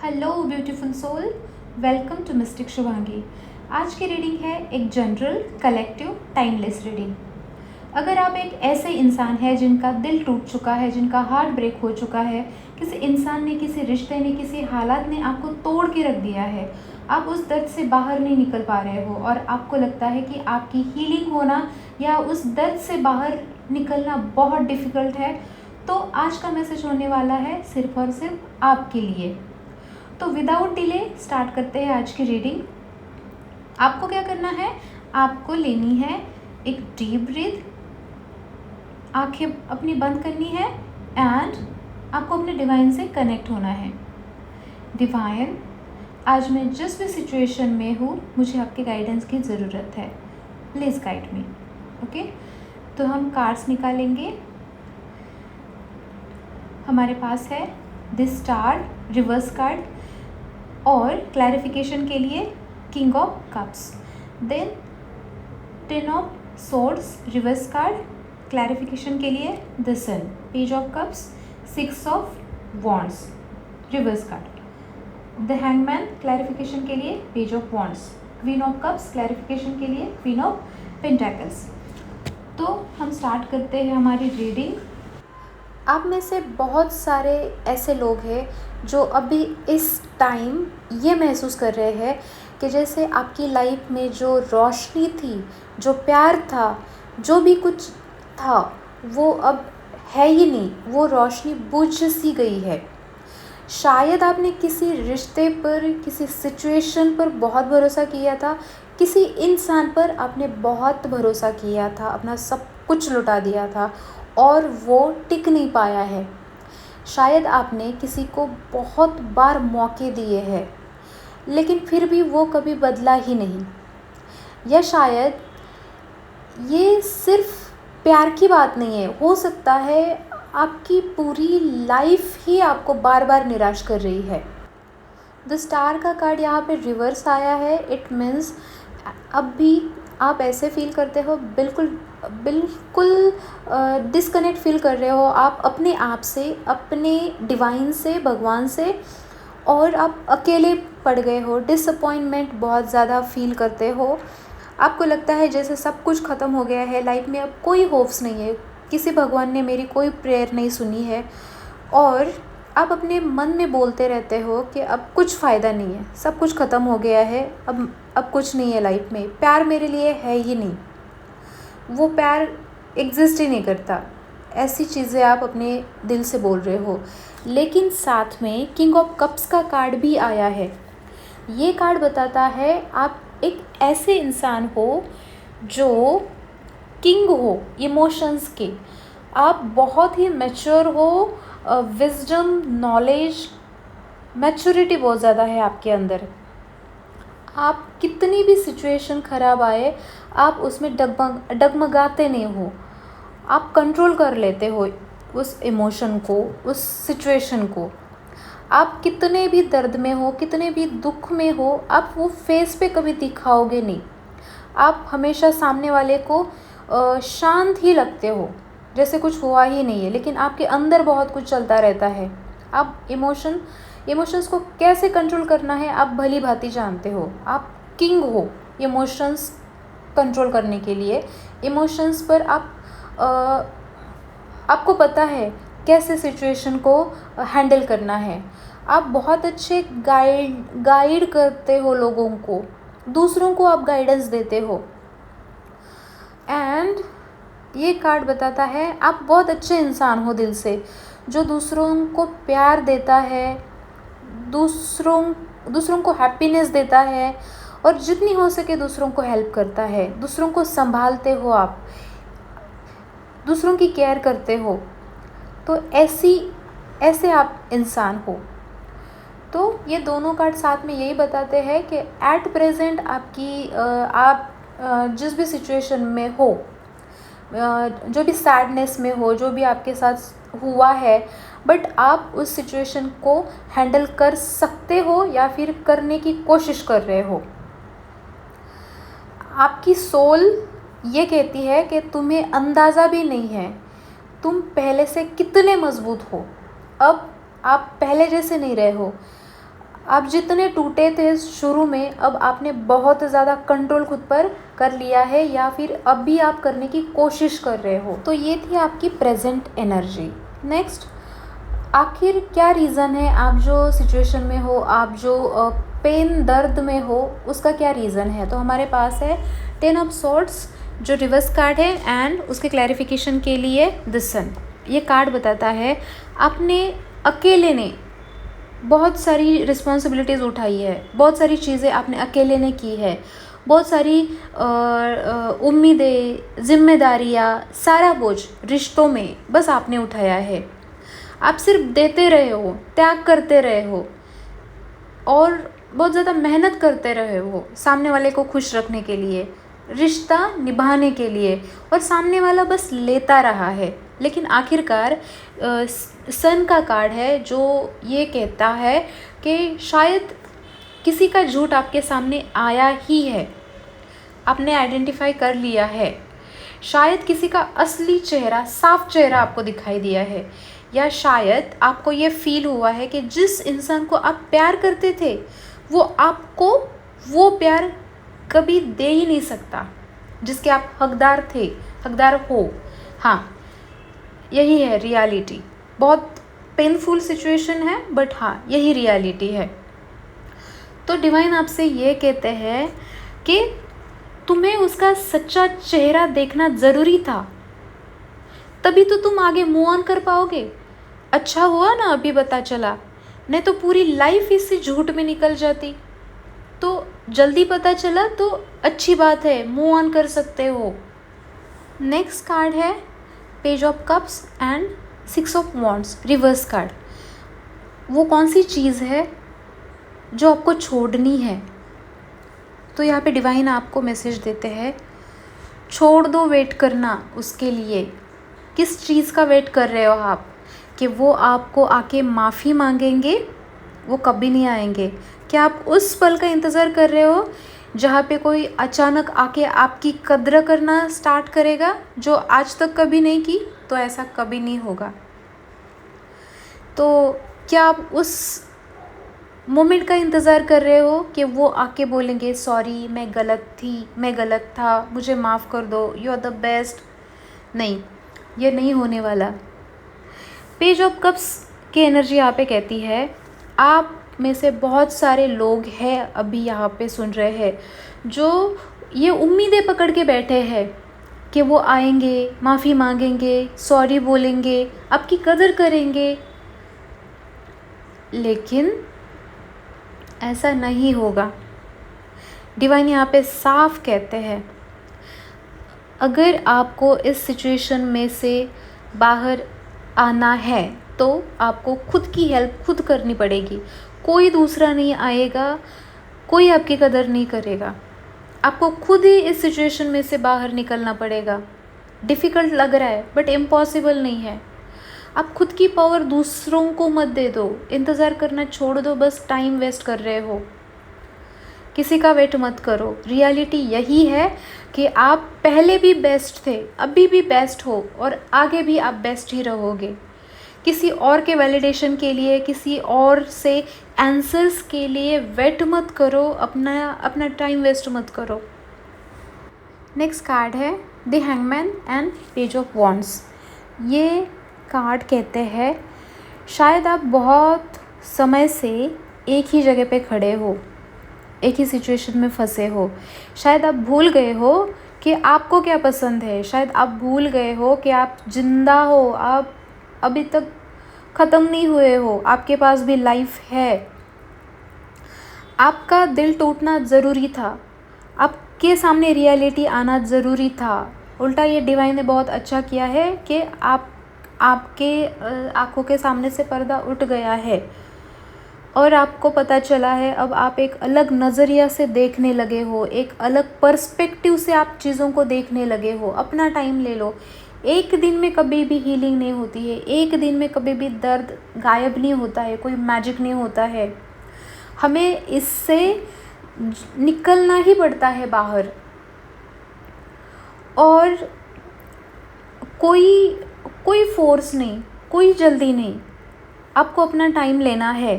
Hello beautiful soul, welcome to mystic Shubhangi. आज की reading है एक जनरल कलेक्टिव टाइमलेस रीडिंग। अगर आप एक ऐसे इंसान हैं जिनका दिल टूट चुका है, जिनका हार्ट ब्रेक हो चुका है, किसी इंसान ने, किसी रिश्ते ने, किसी हालात ने आपको तोड़ के रख दिया है, आप उस दर्द से बाहर नहीं निकल पा रहे हो और आपको लगता है कि आपकी हीलिंग होना या उस दर्द से बाहर निकलना बहुत डिफ़िकल्ट है, तो आज का मैसेज होने वाला है सिर्फ और सिर्फ आपके लिए। तो विदाउट डिले स्टार्ट करते हैं आज की रीडिंग। आपको क्या करना है, आपको लेनी है एक डीप ब्रीथ, आंखें अपनी बंद करनी है एंड आपको अपने डिवाइन से कनेक्ट होना है। डिवाइन, आज मैं जिस भी सिचुएशन में हूँ, मुझे आपके गाइडेंस की ज़रूरत है, प्लीज़ गाइड मी। ओके, तो हम कार्ड्स निकालेंगे। हमारे पास है द स्टार रिवर्स कार्ड और क्लैरिफिकेशन के लिए king of cups, then 10 of swords reverse card, clarification के लिए the sun, page of cups, 6 of wands reverse card, the hangman, clarification के लिए page of wands, queen of cups, clarification के लिए queen of pentacles. तो हम start करते हैं हमारी रीडिंग। आप में से बहुत सारे ऐसे लोग हैं जो अभी इस टाइम ये महसूस कर रहे हैं कि जैसे आपकी लाइफ में जो रोशनी थी, जो प्यार था, जो भी कुछ था, वो अब है ही नहीं, वो रोशनी बुझ सी गई है। शायद आपने किसी रिश्ते पर, किसी सिचुएशन पर बहुत भरोसा किया था, किसी इंसान पर आपने बहुत भरोसा किया था, अपना सब कुछ लुटा दिया था और वो टिक नहीं पाया है। शायद आपने किसी को बहुत बार मौके दिए हैं, लेकिन फिर भी वो कभी बदला ही नहीं। या शायद ये सिर्फ प्यार की बात नहीं है, हो सकता है आपकी पूरी लाइफ ही आपको बार बार निराश कर रही है। द स्टार का कार्ड यहाँ पे रिवर्स आया है। इट मीन्स अब भी आप ऐसे फील करते हो, बिल्कुल बिल्कुल डिस्कनेक्ट फील कर रहे हो आप अपने आप से, अपने डिवाइन से, भगवान से, और आप अकेले पड़ गए हो। डिसअपॉइंटमेंट बहुत ज़्यादा फील करते हो। आपको लगता है जैसे सब कुछ ख़त्म हो गया है, लाइफ में अब कोई होप्स नहीं है, किसी भगवान ने मेरी कोई प्रेयर नहीं सुनी है, और आप अपने मन में बोलते रहते हो कि अब कुछ फ़ायदा नहीं है, सब कुछ ख़त्म हो गया है, अब कुछ नहीं है लाइफ में, प्यार मेरे लिए है ही नहीं, वो प्यार एग्जिस्ट ही नहीं करता। ऐसी चीज़ें आप अपने दिल से बोल रहे हो। लेकिन साथ में किंग ऑफ कप्स का कार्ड भी आया है। ये कार्ड बताता है आप एक ऐसे इंसान हो जो किंग हो इमोशंस के। आप बहुत ही मैच्योर हो, विजडम, नॉलेज, मैच्योरिटी बहुत ज़्यादा है आपके अंदर। आप कितनी भी सिचुएशन ख़राब आए, आप उसमें डगमगाते नहीं हो, आप कंट्रोल कर लेते हो उस इमोशन को, उस सिचुएशन को। आप कितने भी दर्द में हो, कितने भी दुख में हो, आप वो फेस पे कभी दिखाओगे नहीं। आप हमेशा सामने वाले को शांत ही लगते हो, जैसे कुछ हुआ ही नहीं है, लेकिन आपके अंदर बहुत कुछ चलता रहता है। आप इमोशंस को कैसे कंट्रोल करना है आप भली भांति जानते हो। आप किंग हो इमोशंस कंट्रोल करने के लिए। इमोशंस पर आपको पता है कैसे सिचुएशन को हैंडल करना है। आप बहुत अच्छे गाइड करते हो लोगों को, दूसरों को आप गाइडेंस देते हो। एंड ये कार्ड बताता है आप बहुत अच्छे इंसान हो दिल से, जो दूसरों को प्यार देता है, दूसरों को हैप्पीनेस देता है, और जितनी हो सके दूसरों को हेल्प करता है। दूसरों को संभालते हो, आप दूसरों की केयर करते हो। तो ऐसे आप इंसान हो। तो ये दोनों कार्ड साथ में यही बताते हैं कि एट प्रेजेंट आप जिस भी सिचुएशन में हो, जो भी सैडनेस में हो, जो भी आपके साथ हुआ है, बट आप उस सिचुएशन को हैंडल कर सकते हो या फिर करने की कोशिश कर रहे हो। आपकी सोल ये कहती है कि तुम्हें अंदाज़ा भी नहीं है तुम पहले से कितने मज़बूत हो। अब आप पहले जैसे नहीं रहे हो। आप जितने टूटे थे शुरू में, अब आपने बहुत ज़्यादा कंट्रोल खुद पर कर लिया है या फिर अब भी आप करने की कोशिश कर रहे हो। तो ये थी आपकी प्रेजेंट एनर्जी। नेक्स्ट, आखिर क्या रीज़न है आप जो सिचुएशन में हो, आप जो पेन दर्द में हो, उसका क्या रीज़न है। तो हमारे पास है 10 ऑफ सॉर्ड्स जो रिवर्स कार्ड है, एंड उसके क्लैरिफिकेशन के लिए द सन। ये कार्ड बताता है आपने अकेले ने बहुत सारी रिस्पॉन्सिबिलिटीज़ उठाई है, बहुत सारी चीज़ें आपने अकेले ने की है, बहुत सारी उम्मीदें, जिम्मेदारियाँ, सारा बोझ रिश्तों में बस आपने उठाया है। आप सिर्फ देते रहे हो, त्याग करते रहे हो और बहुत ज़्यादा मेहनत करते रहे हो सामने वाले को खुश रखने के लिए, रिश्ता निभाने के लिए, और सामने वाला बस लेता रहा है। लेकिन आखिरकार सन का कार्ड है जो ये कहता है कि शायद किसी का झूठ आपके सामने आया ही है, आपने आइडेंटिफाई कर लिया है, शायद किसी का असली चेहरा, साफ चेहरा आपको दिखाई दिया है, या शायद आपको ये फील हुआ है कि जिस इंसान को आप प्यार करते थे वो आपको वो प्यार कभी दे ही नहीं सकता जिसके आप हकदार थे, हकदार हो। हाँ, यही है रियलिटी। बहुत पेनफुल सिचुएशन है, बट हाँ, यही रियलिटी है। तो डिवाइन आपसे ये कहते हैं कि तुम्हें उसका सच्चा चेहरा देखना ज़रूरी था, तभी तो तुम आगे मूव ऑन कर पाओगे। अच्छा हुआ ना अभी पता चला, नहीं तो पूरी लाइफ इसी झूठ में निकल जाती। तो जल्दी पता चला तो अच्छी बात है, मूव ऑन कर सकते हो। नेक्स्ट कार्ड है page of cups and 6 of wands reverse card. वो कौन सी चीज़ है जो आपको छोड़नी है। तो यहाँ पे डिवाइन आपको मैसेज देते हैं, छोड़ दो वेट करना उसके लिए। किस चीज़ का वेट कर रहे हो आप, कि वो आपको आके माफ़ी मांगेंगे? वो कभी नहीं आएंगे। क्या आप उस पल का इंतज़ार कर रहे हो जहाँ पे कोई अचानक आके आपकी कद्र करना स्टार्ट करेगा, जो आज तक कभी नहीं की? तो ऐसा कभी नहीं होगा। तो क्या आप उस मोमेंट का इंतज़ार कर रहे हो कि वो आके बोलेंगे सॉरी, मैं गलत थी, मैं गलत था, मुझे माफ़ कर दो, यू आर द बेस्ट? नहीं, ये नहीं होने वाला। पेज ऑफ कप्स की एनर्जी यहाँ पे कहती है, आप में से बहुत सारे लोग हैं अभी यहाँ पे सुन रहे हैं जो ये उम्मीदें पकड़ के बैठे हैं कि वो आएंगे, माफ़ी मांगेंगे, सॉरी बोलेंगे, आपकी कदर करेंगे, लेकिन ऐसा नहीं होगा। डिवाइन यहाँ पे साफ कहते हैं, अगर आपको इस सिचुएशन में से बाहर आना है तो आपको खुद की हेल्प खुद करनी पड़ेगी। कोई दूसरा नहीं आएगा, कोई आपकी कदर नहीं करेगा। आपको खुद ही इस सिचुएशन में से बाहर निकलना पड़ेगा। डिफ़िकल्ट लग रहा है बट इम्पॉसिबल नहीं है। आप खुद की पावर दूसरों को मत दे दो, इंतज़ार करना छोड़ दो, बस टाइम वेस्ट कर रहे हो। किसी का वेट मत करो। रियलिटी यही है कि आप पहले भी बेस्ट थे, अभी भी बेस्ट हो और आगे भी आप बेस्ट ही रहोगे। किसी और के वैलिडेशन के लिए, किसी और से आंसर्स के लिए वेट मत करो, अपना टाइम वेस्ट मत करो। नेक्स्ट कार्ड है the hangman and page of wands. ये कार्ड कहते हैं शायद आप बहुत समय से एक ही जगह पे खड़े हो, एक ही सिचुएशन में फंसे हो। शायद आप भूल गए हो कि आपको क्या पसंद है। शायद आप भूल गए हो कि आप जिंदा हो, आप अभी तक ख़त्म नहीं हुए हो, आपके पास भी लाइफ है। आपका दिल टूटना ज़रूरी था, आपके सामने रियलिटी आना ज़रूरी था। उल्टा ये डिवाइन ने बहुत अच्छा किया है कि आपके आँखों के सामने से पर्दा उठ गया है और आपको पता चला है। अब आप एक अलग नज़रिया से देखने लगे हो, एक अलग पर्सपेक्टिव से आप चीज़ों को देखने लगे हो। अपना टाइम ले लो। एक दिन में कभी भी हीलिंग नहीं होती है, एक दिन में कभी भी दर्द गायब नहीं होता है, कोई मैजिक नहीं होता है। हमें इससे निकलना ही पड़ता है बाहर, और कोई फोर्स नहीं, कोई जल्दी नहीं। आपको अपना टाइम लेना है।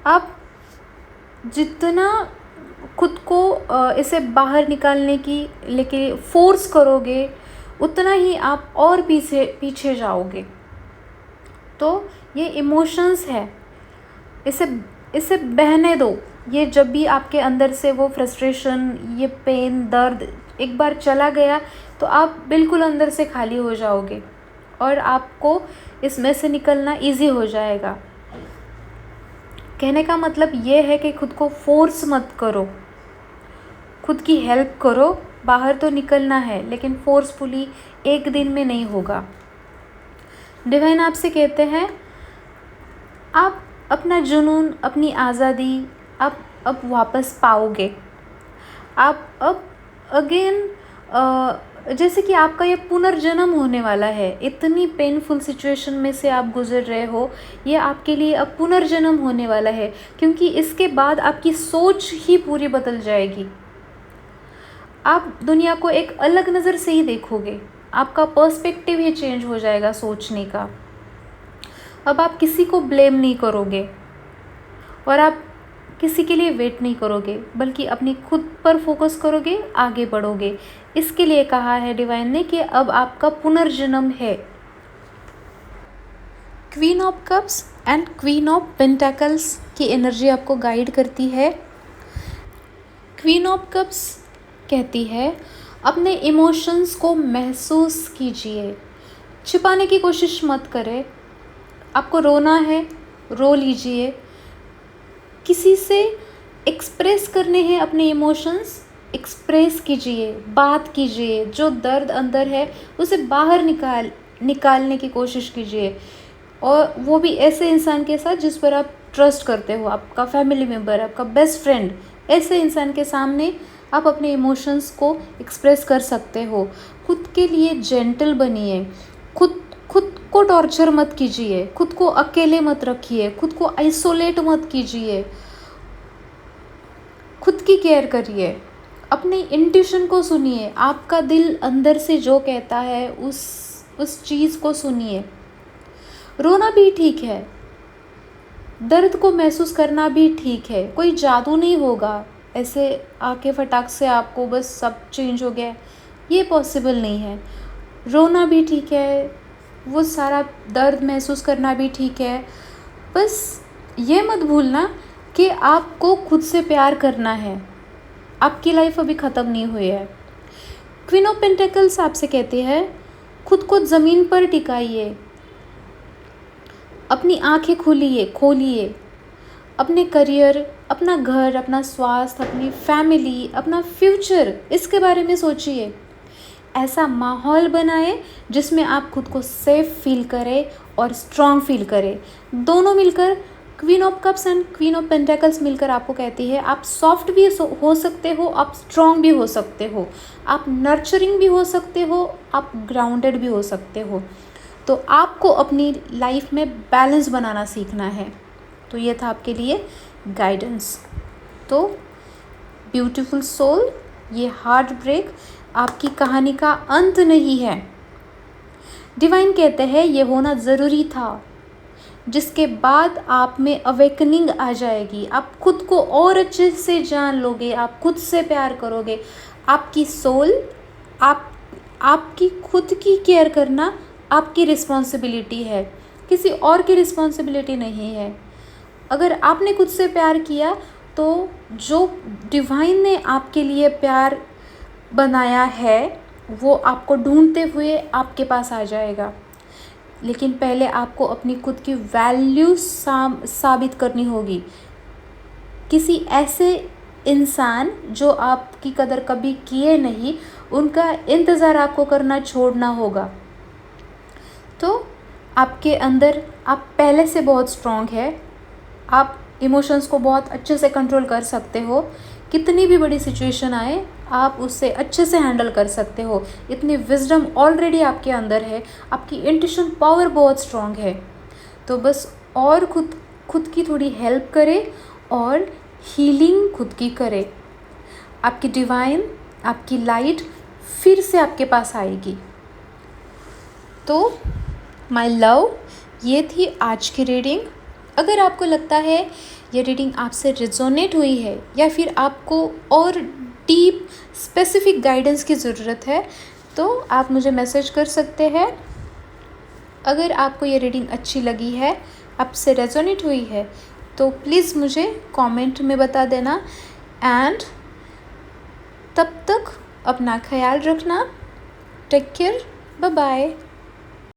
आप जितना खुद को इसे बाहर निकालने की लेके फोर्स करोगे, उतना ही आप और पीछे पीछे जाओगे। तो ये इमोशंस है, इसे इसे बहने दो। ये जब भी आपके अंदर से वो फ्रस्ट्रेशन, ये पेन, दर्द एक बार चला गया तो आप बिल्कुल अंदर से खाली हो जाओगे और आपको इसमें से निकलना इजी हो जाएगा। कहने का मतलब ये है कि खुद को फोर्स मत करो, खुद की हेल्प करो। बाहर तो निकलना है लेकिन फोर्सफुली एक दिन में नहीं होगा। डिवाइन आपसे कहते हैं आप अपना जुनून, अपनी आज़ादी आप अब वापस पाओगे। आप अब अगेन जैसे कि आपका ये पुनर्जन्म होने वाला है। इतनी पेनफुल सिचुएशन में से आप गुजर रहे हो, ये आपके लिए अब पुनर्जन्म होने वाला है, क्योंकि इसके बाद आपकी सोच ही पूरी बदल जाएगी। आप दुनिया को एक अलग नज़र से ही देखोगे, आपका पर्सपेक्टिव ही चेंज हो जाएगा सोचने का। अब आप किसी को ब्लेम नहीं करोगे और आप किसी के लिए वेट नहीं करोगे, बल्कि अपनी खुद पर फोकस करोगे, आगे बढ़ोगे। इसके लिए कहा है डिवाइन ने कि अब आपका पुनर्जन्म है। Queen of cups and queen of pentacles की एनर्जी आपको गाइड करती है। क्वीन ऑफ कप्स कहती है अपने इमोशंस को महसूस कीजिए, छिपाने की कोशिश मत करें। आपको रोना है, रो लीजिए। किसी से एक्सप्रेस करने हैं अपने इमोशंस, एक्सप्रेस कीजिए, बात कीजिए। जो दर्द अंदर है उसे बाहर निकालने की कोशिश कीजिए, और वो भी ऐसे इंसान के साथ जिस पर आप ट्रस्ट करते हो, आपका फैमिली मेम्बर, आपका बेस्ट फ्रेंड। ऐसे इंसान के सामने आप अपने इमोशंस को एक्सप्रेस कर सकते हो। खुद के लिए जेंटल बनिए, खुद को टॉर्चर मत कीजिए, खुद को अकेले मत रखिए, खुद को आइसोलेट मत कीजिए। खुद की केयर करिए, अपने इंट्यूशन को सुनिए। आपका दिल अंदर से जो कहता है उस चीज़ को सुनिए। रोना भी ठीक है, दर्द को महसूस करना भी ठीक है। कोई जादू नहीं होगा ऐसे आके फटाक से आपको बस सब चेंज हो गया, ये पॉसिबल नहीं है। रोना भी ठीक है, वो सारा दर्द महसूस करना भी ठीक है। बस ये मत भूलना कि आपको खुद से प्यार करना है। आपकी लाइफ अभी ख़त्म नहीं हुई है। क्वीन ऑफ पेंटिकल्स आपसे कहती है खुद को ज़मीन पर टिकाइए, अपनी आंखें खोलिए। अपने करियर, अपना घर, अपना स्वास्थ्य, अपनी फैमिली, अपना फ्यूचर, इसके बारे में सोचिए। ऐसा माहौल बनाए जिसमें आप खुद को सेफ फील करें और स्ट्रॉन्ग फील करें। दोनों मिलकर, queen of cups and queen of pentacles मिलकर आपको कहती है आप सॉफ्ट भी हो सकते हो, आप स्ट्रॉन्ग भी हो सकते हो, आप नर्चरिंग भी हो सकते हो, आप ग्राउंडेड भी हो सकते हो। तो आपको अपनी लाइफ में बैलेंस बनाना सीखना है। तो ये था आपके लिए गाइडेंस। तो ब्यूटीफुल सोल, ये हार्ट ब्रेक आपकी कहानी का अंत नहीं है। डिवाइन कहते हैं ये होना ज़रूरी था, जिसके बाद आप में अवेकनिंग आ जाएगी। आप खुद को और अच्छे से जान लोगे, आप खुद से प्यार करोगे। आपकी सोल, आपकी खुद की केयर करना आपकी रिस्पॉन्सिबिलिटी है, किसी और की रिस्पॉन्सिबिलिटी नहीं है। अगर आपने खुद से प्यार किया तो जो डिवाइन ने आपके लिए प्यार बनाया है वो आपको ढूंढते हुए आपके पास आ जाएगा। लेकिन पहले आपको अपनी खुद की वैल्यू साबित करनी होगी। किसी ऐसे इंसान जो आपकी कदर कभी किए नहीं, उनका इंतज़ार आपको करना छोड़ना होगा। तो आपके अंदर, आप पहले से बहुत स्ट्रॉन्ग है, आप इमोशंस को बहुत अच्छे से कंट्रोल कर सकते हो। कितनी भी बड़ी सिचुएशन आए आप उससे अच्छे से हैंडल कर सकते हो। इतनी विजडम ऑलरेडी आपके अंदर है, आपकी इंट्यूशन पावर बहुत स्ट्रॉन्ग है। तो बस और खुद की थोड़ी हेल्प करें और हीलिंग खुद की करें। आपकी डिवाइन, आपकी लाइट फिर से आपके पास आएगी। तो माय लव, ये थी आज की रीडिंग। अगर आपको लगता है ये रीडिंग आपसे रिजोनेट हुई है या फिर आपको और डीप स्पेसिफिक गाइडेंस की ज़रूरत है तो आप मुझे मैसेज कर सकते हैं। अगर आपको ये रीडिंग अच्छी लगी है, आपसे रेजोनेट हुई है तो प्लीज़ मुझे कमेंट में बता देना। एंड तब तक अपना ख्याल रखना। Take care, bye bye.